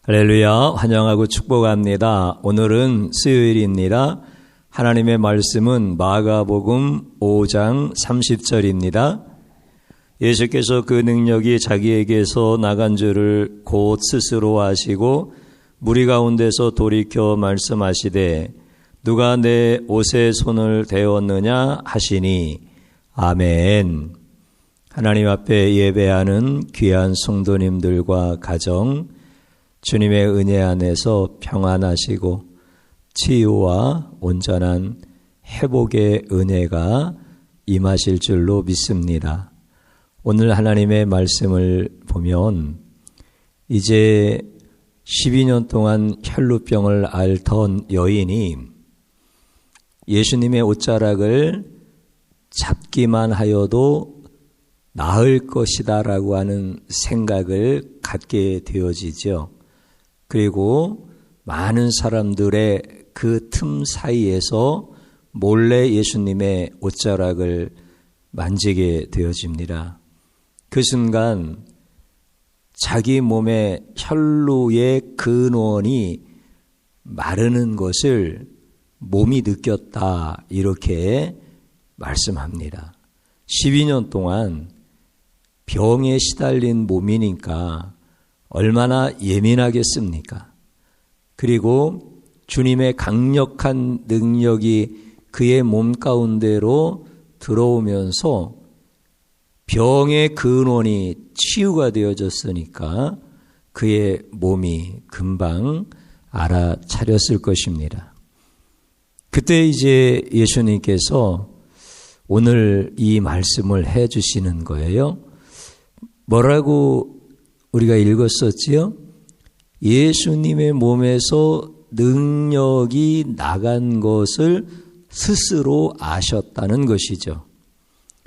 할렐루야, 환영하고 축복합니다. 오늘은 수요일입니다. 하나님의 말씀은 마가복음 5장 30절입니다. 예수께서 그 능력이 자기에게서 나간 줄을 곧 스스로 아시고 무리 가운데서 돌이켜 말씀하시되 누가 내 옷에 손을 대었느냐 하시니 아멘. 하나님 앞에 예배하는 귀한 성도님들과 가정, 주님의 은혜 안에서 평안하시고 치유와 온전한 회복의 은혜가 임하실 줄로 믿습니다. 오늘 하나님의 말씀을 보면 이제 12년 동안 혈루병을 앓던 여인이 예수님의 옷자락을 잡기만 하여도 나을 것이다 라고 하는 생각을 갖게 되어지죠. 그리고 많은 사람들의 그 틈 사이에서 몰래 예수님의 옷자락을 만지게 되어집니다. 그 순간 자기 몸의 혈루의 근원이 마르는 것을 몸이 느꼈다, 이렇게 말씀합니다. 12년 동안 병에 시달린 몸이니까 얼마나 예민하겠습니까? 그리고 주님의 강력한 능력이 그의 몸 가운데로 들어오면서 병의 근원이 치유가 되어졌으니까 그의 몸이 금방 알아차렸을 것입니다. 그때 이제 예수님께서 오늘 이 말씀을 해 주시는 거예요. 뭐라고 우리가 읽었었지요? 예수님의 몸에서 능력이 나간 것을 스스로 아셨다는 것이죠.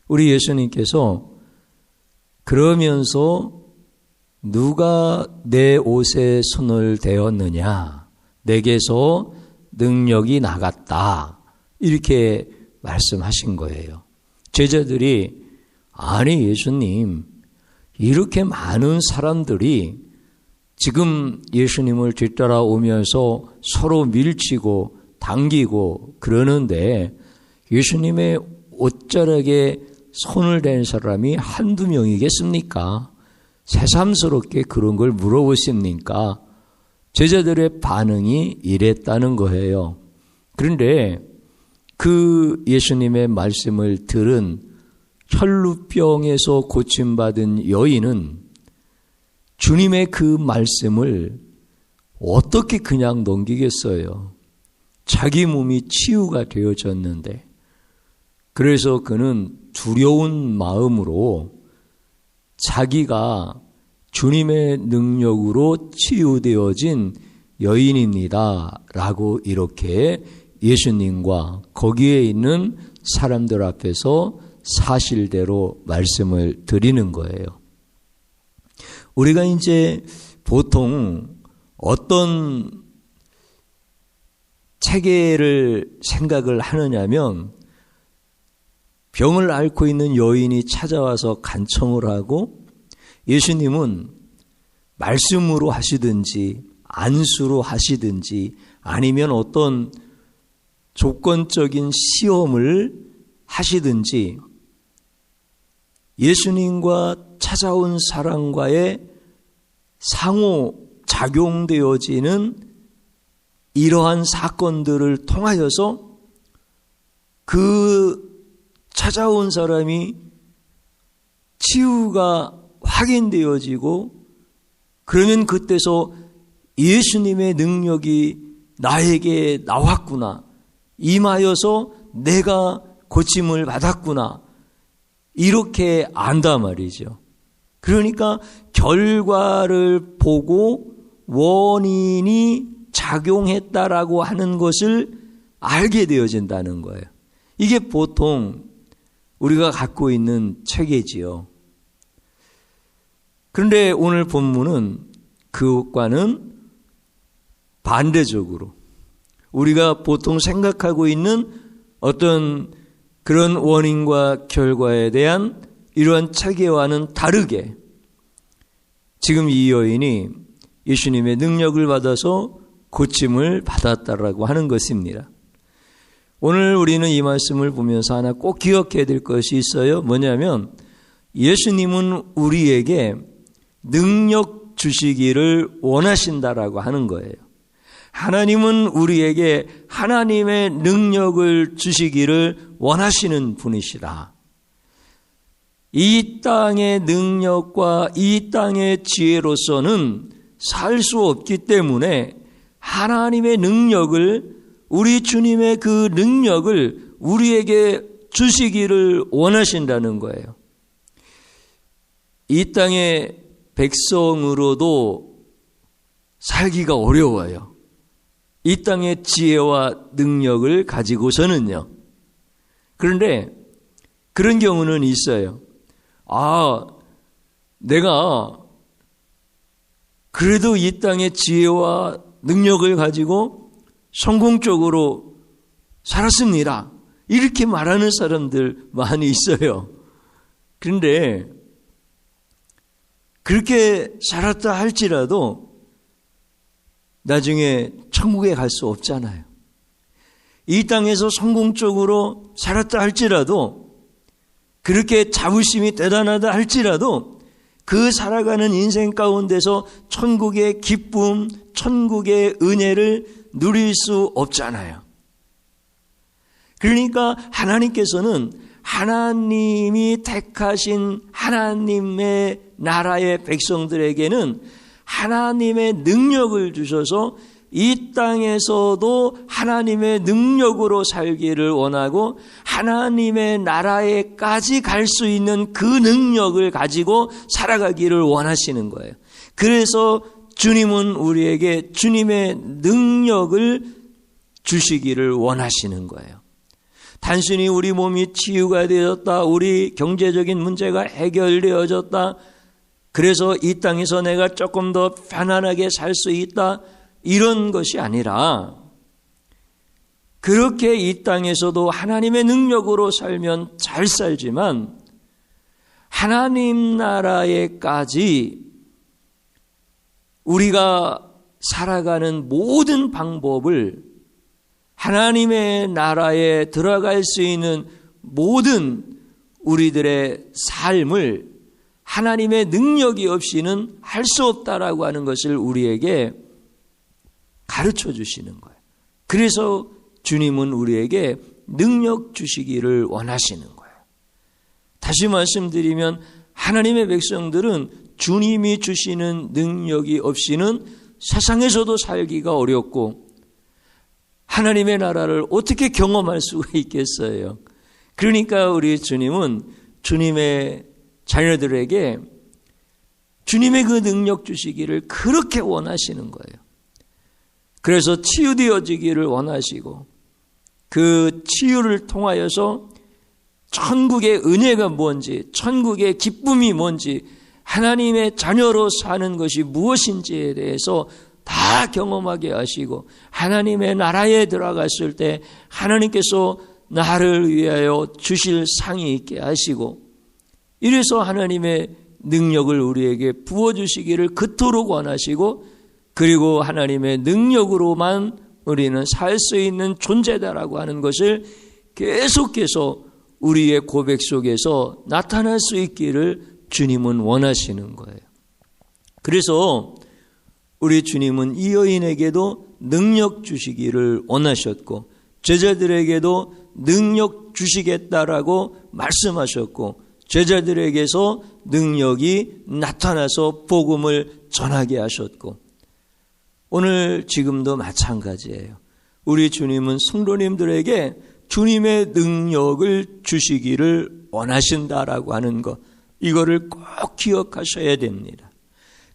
우리 예수님께서 그러면서 누가 내 옷에 손을 대었느냐, 내게서 능력이 나갔다, 이렇게 말씀하신 거예요. 제자들이 아니 예수님, 이렇게 많은 사람들이 지금 예수님을 뒤따라오면서 서로 밀치고 당기고 그러는데 예수님의 옷자락에 손을 댄 사람이 한두 명이겠습니까? 새삼스럽게 그런 걸 물어보십니까? 제자들의 반응이 이랬다는 거예요. 그런데 그 예수님의 말씀을 들은 혈루병에서 고침받은 여인은 주님의 그 말씀을 어떻게 그냥 넘기겠어요? 자기 몸이 치유가 되어졌는데. 그래서 그는 두려운 마음으로 자기가 주님의 능력으로 치유되어진 여인입니다 라고 이렇게 예수님과 거기에 있는 사람들 앞에서 사실대로 말씀을 드리는 거예요. 우리가 이제 보통 어떤 체계를 생각을 하느냐면 병을 앓고 있는 여인이 찾아와서 간청을 하고 예수님은 말씀으로 하시든지 안수로 하시든지 아니면 어떤 조건적인 시험을 하시든지 예수님과 찾아온 사람과의 상호작용되어지는 이러한 사건들을 통하여서 그 찾아온 사람이 치유가 확인되어지고 그러면 그때서 예수님의 능력이 나에게 나왔구나, 임하여서 내가 고침을 받았구나, 이렇게 안단 말이죠. 그러니까 결과를 보고 원인이 작용했다라고 하는 것을 알게 되어진다는 거예요. 이게 보통 우리가 갖고 있는 체계지요. 그런데 오늘 본문은 그것과는 반대적으로 우리가 보통 생각하고 있는 어떤 그런 원인과 결과에 대한 이러한 체계와는 다르게 지금 이 여인이 예수님의 능력을 받아서 고침을 받았다라고 하는 것입니다. 오늘 우리는 이 말씀을 보면서 하나 꼭 기억해야 될 것이 있어요. 뭐냐면 예수님은 우리에게 능력 주시기를 원하신다라고 하는 거예요. 하나님은 우리에게 하나님의 능력을 주시기를 원하시는 분이시다. 이 땅의 능력과 이 땅의 지혜로서는 살 수 없기 때문에 하나님의 능력을, 우리 주님의 그 능력을 우리에게 주시기를 원하신다는 거예요. 이 땅의 백성으로도 살기가 어려워요. 이 땅의 지혜와 능력을 가지고서는요. 그런데 그런 경우는 있어요. 내가 그래도 이 땅의 지혜와 능력을 가지고 성공적으로 살았습니다. 이렇게 말하는 사람들 많이 있어요. 그런데 그렇게 살았다 할지라도 나중에 천국에 갈 수 없잖아요. 이 땅에서 성공적으로 살았다 할지라도, 그렇게 자부심이 대단하다 할지라도 그 살아가는 인생 가운데서 천국의 기쁨, 천국의 은혜를 누릴 수 없잖아요. 그러니까 하나님께서는 하나님이 택하신 하나님의 나라의 백성들에게는 하나님의 능력을 주셔서 이 땅에서도 하나님의 능력으로 살기를 원하고 하나님의 나라에까지 갈 수 있는 그 능력을 가지고 살아가기를 원하시는 거예요. 그래서 주님은 우리에게 주님의 능력을 주시기를 원하시는 거예요. 단순히 우리 몸이 치유가 되었다, 우리 경제적인 문제가 해결되어졌다, 그래서 이 땅에서 내가 조금 더 편안하게 살 수 있다, 이런 것이 아니라 그렇게 이 땅에서도 하나님의 능력으로 살면 잘 살지만 하나님 나라에까지 우리가 살아가는 모든 방법을, 하나님의 나라에 들어갈 수 있는 모든 우리들의 삶을 하나님의 능력이 없이는 할 수 없다라고 하는 것을 우리에게 가르쳐 주시는 거예요. 그래서 주님은 우리에게 능력 주시기를 원하시는 거예요. 다시 말씀드리면 하나님의 백성들은 주님이 주시는 능력이 없이는 세상에서도 살기가 어렵고 하나님의 나라를 어떻게 경험할 수가 있겠어요. 그러니까 우리 주님은 주님의 자녀들에게 주님의 그 능력 주시기를 그렇게 원하시는 거예요. 그래서 치유되어지기를 원하시고 그 치유를 통하여서 천국의 은혜가 뭔지, 천국의 기쁨이 뭔지, 하나님의 자녀로 사는 것이 무엇인지에 대해서 다 경험하게 하시고 하나님의 나라에 들어갔을 때 하나님께서 나를 위하여 주실 상이 있게 하시고, 이래서 하나님의 능력을 우리에게 부어주시기를 그토록 원하시고, 그리고 하나님의 능력으로만 우리는 살 수 있는 존재다라고 하는 것을 계속해서 우리의 고백 속에서 나타날 수 있기를 주님은 원하시는 거예요. 그래서 우리 주님은 이 여인에게도 능력 주시기를 원하셨고 제자들에게도 능력 주시겠다라고 말씀하셨고 제자들에게서 능력이 나타나서 복음을 전하게 하셨고 오늘 지금도 마찬가지예요. 우리 주님은 성도님들에게 주님의 능력을 주시기를 원하신다라고 하는 것, 이거를 꼭 기억하셔야 됩니다.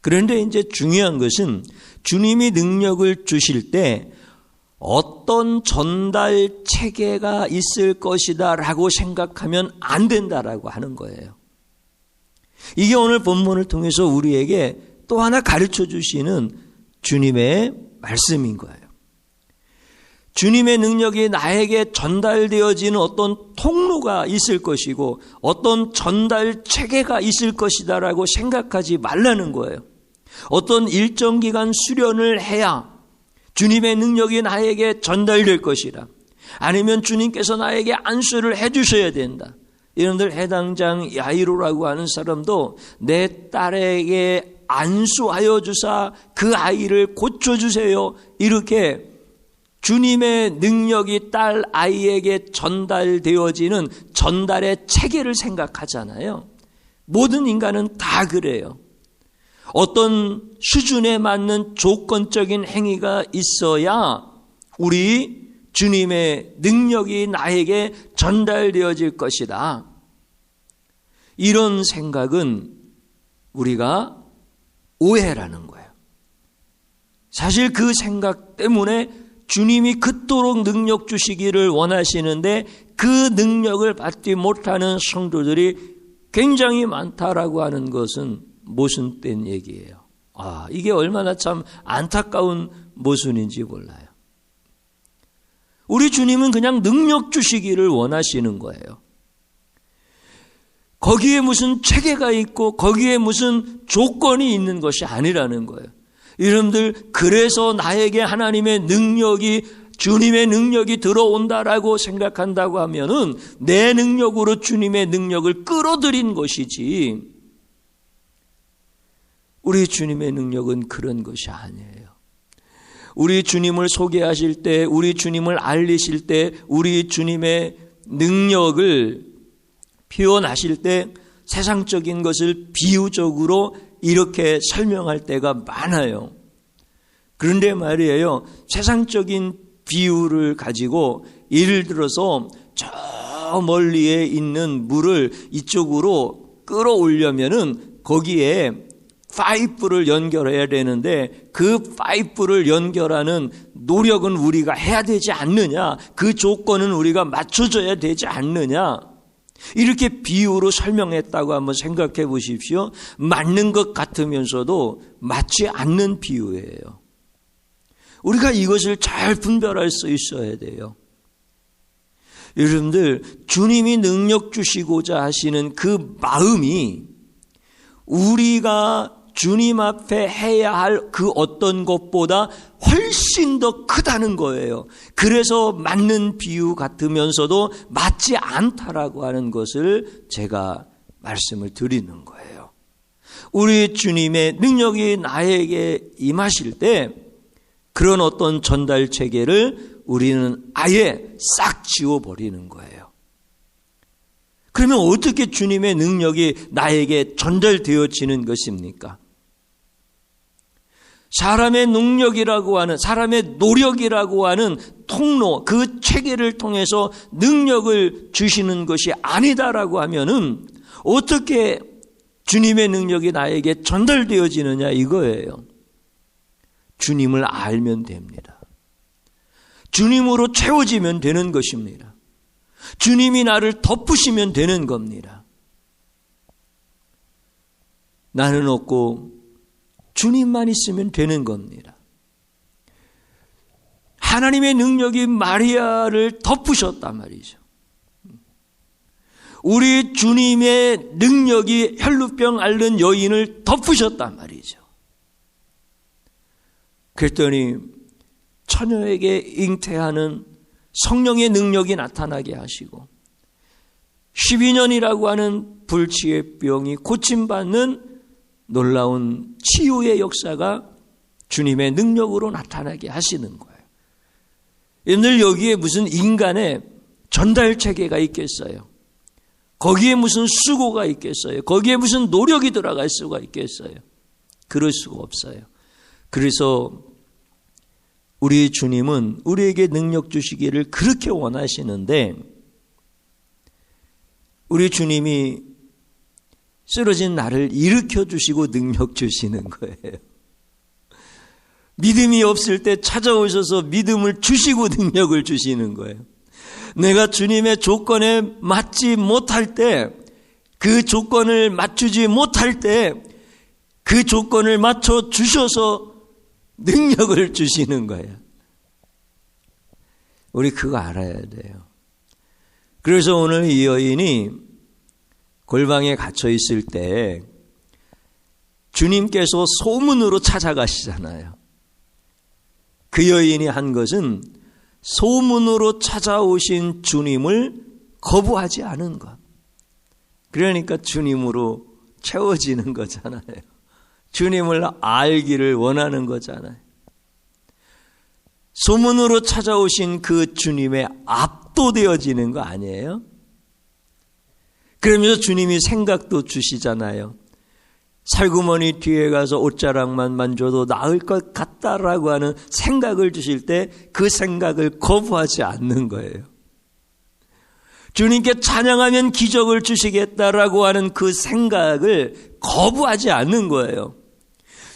그런데 이제 중요한 것은 주님이 능력을 주실 때 어떤 전달 체계가 있을 것이다 라고 생각하면 안 된다라고 하는 거예요. 이게 오늘 본문을 통해서 우리에게 또 하나 가르쳐 주시는 주님의 말씀인 거예요. 주님의 능력이 나에게 전달되어지는 어떤 통로가 있을 것이고 어떤 전달 체계가 있을 것이다라고 생각하지 말라는 거예요. 어떤 일정 기간 수련을 해야 주님의 능력이 나에게 전달될 것이라. 아니면 주님께서 나에게 안수를 해주셔야 된다. 여러분들 해당장 야이로라고 하는 사람도 내 딸에게 안수하여 주사 그 아이를 고쳐주세요. 이렇게 주님의 능력이 딸 아이에게 전달되어지는 전달의 체계를 생각하잖아요. 모든 인간은 다 그래요. 어떤 수준에 맞는 조건적인 행위가 있어야 우리 주님의 능력이 나에게 전달되어질 것이다. 이런 생각은 우리가 오해라는 거예요. 사실 그 생각 때문에 주님이 그토록 능력 주시기를 원하시는데 그 능력을 받지 못하는 성도들이 굉장히 많다라고 하는 것은 모순된 얘기예요. 이게 얼마나 참 안타까운 모순인지 몰라요. 우리 주님은 그냥 능력 주시기를 원하시는 거예요. 거기에 무슨 체계가 있고 거기에 무슨 조건이 있는 것이 아니라는 거예요. 여러분들, 그래서 나에게 하나님의 능력이, 주님의 능력이 들어온다라고 생각한다고 하면은 내 능력으로 주님의 능력을 끌어들인 것이지, 우리 주님의 능력은 그런 것이 아니에요. 우리 주님을 소개하실 때, 우리 주님을 알리실 때, 우리 주님의 능력을 표현하실 때 세상적인 것을 비유적으로 이렇게 설명할 때가 많아요. 그런데 말이에요, 세상적인 비유를 가지고 예를 들어서 저 멀리에 있는 물을 이쪽으로 끌어올려면은 거기에 파이프를 연결해야 되는데 그 파이프를 연결하는 노력은 우리가 해야 되지 않느냐, 그 조건은 우리가 맞춰줘야 되지 않느냐, 이렇게 비유로 설명했다고 한번 생각해 보십시오. 맞는 것 같으면서도 맞지 않는 비유예요. 우리가 이것을 잘 분별할 수 있어야 돼요. 여러분들, 주님이 능력 주시고자 하시는 그 마음이 우리가 주님 앞에 해야 할 그 어떤 것보다 훨씬 더 크다는 거예요. 그래서 맞는 비유 같으면서도 맞지 않다라고 하는 것을 제가 말씀을 드리는 거예요. 우리 주님의 능력이 나에게 임하실 때 그런 어떤 전달 체계를 우리는 아예 싹 지워버리는 거예요. 그러면 어떻게 주님의 능력이 나에게 전달되어지는 것입니까? 사람의 능력이라고 하는, 사람의 노력이라고 하는 통로, 그 체계를 통해서 능력을 주시는 것이 아니다라고 하면은 어떻게 주님의 능력이 나에게 전달되어지느냐 이거예요. 주님을 알면 됩니다. 주님으로 채워지면 되는 것입니다. 주님이 나를 덮으시면 되는 겁니다. 나는 없고 주님만 있으면 되는 겁니다. 하나님의 능력이 마리아를 덮으셨단 말이죠. 우리 주님의 능력이 혈루병 앓는 여인을 덮으셨단 말이죠. 그랬더니 처녀에게 잉태하는 성령의 능력이 나타나게 하시고 12년이라고 하는 불치의 병이 고침받는 놀라운 치유의 역사가 주님의 능력으로 나타나게 하시는 거예요. 늘 여기에 무슨 인간의 전달 체계가 있겠어요? 거기에 무슨 수고가 있겠어요? 거기에 무슨 노력이 들어갈 수가 있겠어요? 그럴 수가 없어요. 그래서 우리 주님은 우리에게 능력 주시기를 그렇게 원하시는데 우리 주님이 쓰러진 나를 일으켜 주시고 능력 주시는 거예요. 믿음이 없을 때 찾아오셔서 믿음을 주시고 능력을 주시는 거예요. 내가 주님의 조건에 맞지 못할 때, 그 조건을 맞추지 못할 때 그 조건을 맞춰 주셔서 능력을 주시는 거예요. 우리 그거 알아야 돼요. 그래서 오늘 이 여인이 골방에 갇혀 있을 때 주님께서 소문으로 찾아가시잖아요. 그 여인이 한 것은 소문으로 찾아오신 주님을 거부하지 않은 것. 그러니까 주님으로 채워지는 거잖아요. 주님을 알기를 원하는 거잖아요. 소문으로 찾아오신 그 주님에 압도되어지는 거 아니에요? 그러면서 주님이 생각도 주시잖아요. 살구머니 뒤에 가서 옷자락만 만져도 나을 것 같다라고 하는 생각을 주실 때 그 생각을 거부하지 않는 거예요. 주님께 찬양하면 기적을 주시겠다라고 하는 그 생각을 거부하지 않는 거예요.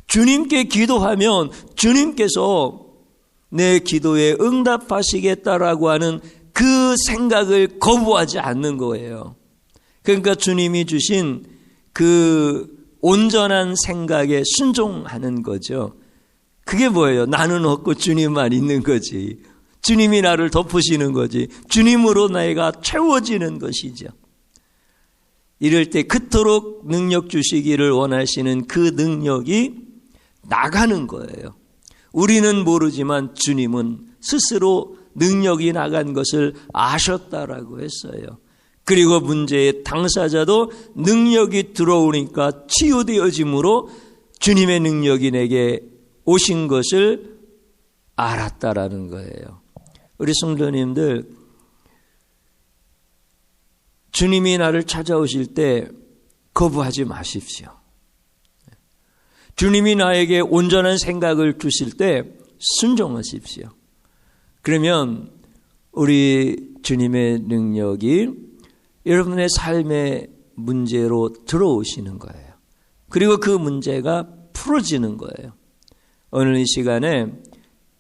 주님께 기도하면 주님께서 내 기도에 응답하시겠다라고 하는 그 생각을 거부하지 않는 거예요. 그러니까 주님이 주신 그 온전한 생각에 순종하는 거죠. 그게 뭐예요? 나는 없고 주님만 있는 거지. 주님이 나를 덮으시는 거지. 주님으로 내가 채워지는 것이죠. 이럴 때 그토록 능력 주시기를 원하시는 그 능력이 나가는 거예요. 우리는 모르지만 주님은 스스로 능력이 나간 것을 아셨다라고 했어요. 그리고 문제의 당사자도 능력이 들어오니까 치유되어짐으로 주님의 능력이 내게 오신 것을 알았다라는 거예요. 우리 성도님들, 주님이 나를 찾아오실 때 거부하지 마십시오. 주님이 나에게 온전한 생각을 주실 때 순종하십시오. 그러면 우리 주님의 능력이 여러분의 삶의 문제로 들어오시는 거예요. 그리고 그 문제가 풀어지는 거예요. 오늘 이 시간에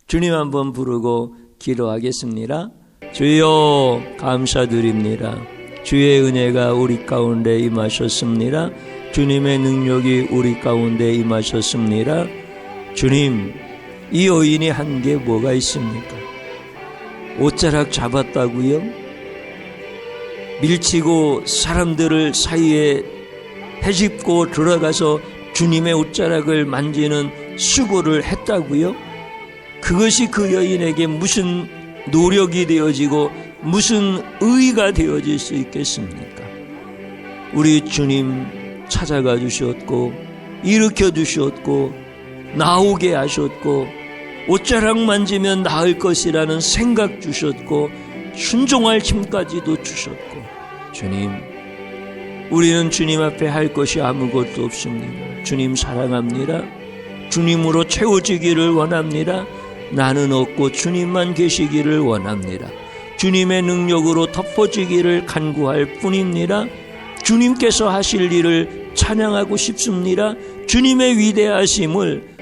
주님 한번 부르고 기도하겠습니다. 주여 감사드립니다. 주의 은혜가 우리 가운데 임하셨습니다. 주님의 능력이 우리 가운데 임하셨습니다. 주님, 이 여인이 한 게 뭐가 있습니까? 옷자락 잡았다고요? 밀치고 사람들을 사이에 헤집고 들어가서 주님의 옷자락을 만지는 수고를 했다고요? 그것이 그 여인에게 무슨 노력이 되어지고 무슨 의의가 되어질 수 있겠습니까? 우리 주님 찾아가 주셨고 일으켜 주셨고 나오게 하셨고 옷자락 만지면 나을 것이라는 생각 주셨고 순종할 힘까지도 주셨고, 주님, 우리는 주님 앞에 할 것이 아무것도 없습니다. 주님 사랑합니다. 주님으로 채워지기를 원합니다. 나는 없고 주님만 계시기를 원합니다. 주님의 능력으로 덮어지기를 간구할 뿐입니다. 주님께서 하실 일을 찬양하고 싶습니다. 주님의 위대하심을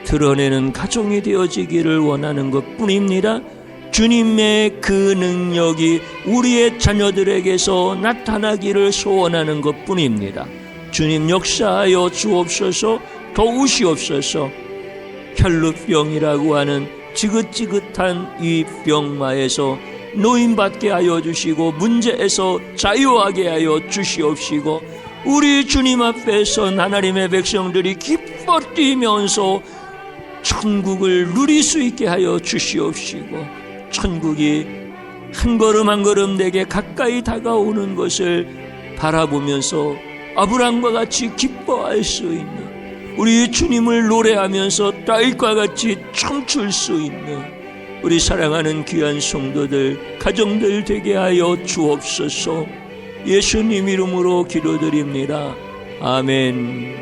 드러내는 가정이 되어지기를 원하는 것 뿐입니다. 주님의 그 능력이 우리의 자녀들에게서 나타나기를 소원하는 것 뿐입니다. 주님 역사하여 주옵소서. 도우시옵소서. 혈루병이라고 하는 지긋지긋한 이 병마에서 노임받게 하여 주시고 문제에서 자유하게 하여 주시옵시고, 우리 주님 앞에서 하나님의 백성들이 기뻐 뛰면서 천국을 누릴 수 있게 하여 주시옵시고, 천국이 한 걸음 한 걸음 내게 가까이 다가오는 것을 바라보면서 아브라함과 같이 기뻐할 수 있는, 우리 주님을 노래하면서 다윗과 같이 춤출 수 있는 우리 사랑하는 귀한 성도들, 가정들 되게 하여 주옵소서. 예수님 이름으로 기도드립니다. 아멘.